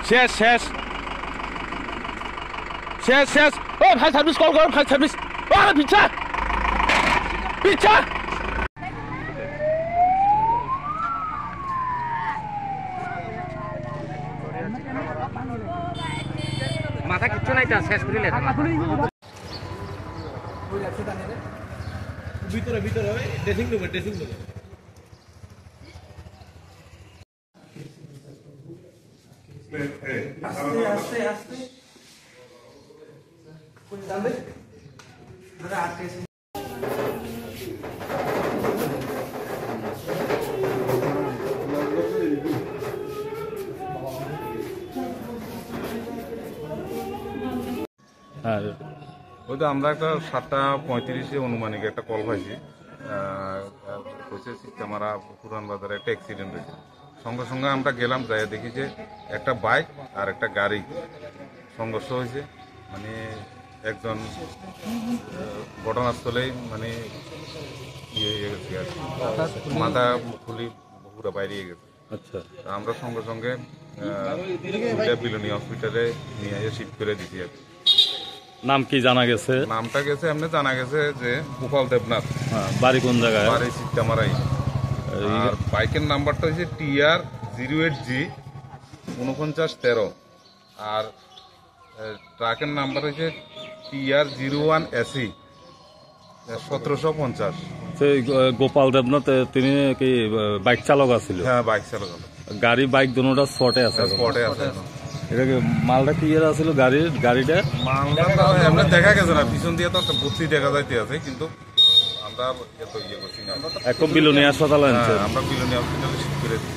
শেষ শেষ শেষ শেষ ও ফায়ার সার্ভিস কল করো ফায়ার সার্ভিস ও পিছা পিছা মাথা কিচ্ছু নাই তা শেষ করে লেখা ভিতরে ভিতরে ড্রেসিং রুমে আস্তে আস্তে আস্তে কোন যাবে ধরে আটকে ওই তো আমরা একটা 7:35 অনুমানিক একটা কল পাইছি হচ্ছে সিস্টেমারা পুরান বাজারে একটা অ্যাক্সিডেন্ট হয়েছে। সঙ্গে সঙ্গে আমরা গেলাম, যাই দেখি যে একটা বাইক আর একটা গাড়ি সংঘর্ষ হয়েছে। মানে একজন ঘটনাস্থলেই মানে ইয়ে হয়ে গেছে আর কি, মাথা খুলি পুরো বাইরে গেছে। আচ্ছা, আমরা সঙ্গে সঙ্গে বিলোনি হসপিটালে নিয়ে শিফট করে দিচ্ছি আর কি। নাম কি জানা গেছে? নামটা গেছে এমনি জানা গেছে যে গোপাল দেবনাথ। বাড়ি কোন জায়গায়? বাড়ি সিট্টামারাই। আর বাইকের নাম্বারটা হচ্ছে TR08G 4913 আর ট্রাকের নাম্বার হচ্ছে TR01SE 1750। গোপাল দেবনাথ তিনি কি বাইক চালক আছিল? হ্যাঁ, বাইক চালক। গাড়ি বাইক দুটোটা স্পটে আছে? স্পটে আছে। এটা কি মালটা কি এর আছিল গাড়িটা? মালটা এমনি দেখা গেছে না, পিছন দিয়ে তো একটা বস্তি দেখা যাইতে আছে, কিন্তু আমরা এত ইয়ে করছি না। এখন বিলোনি হাসপাতালে আনছে? আমরা বিলোনি হসপিটালে শিফট করে দিই।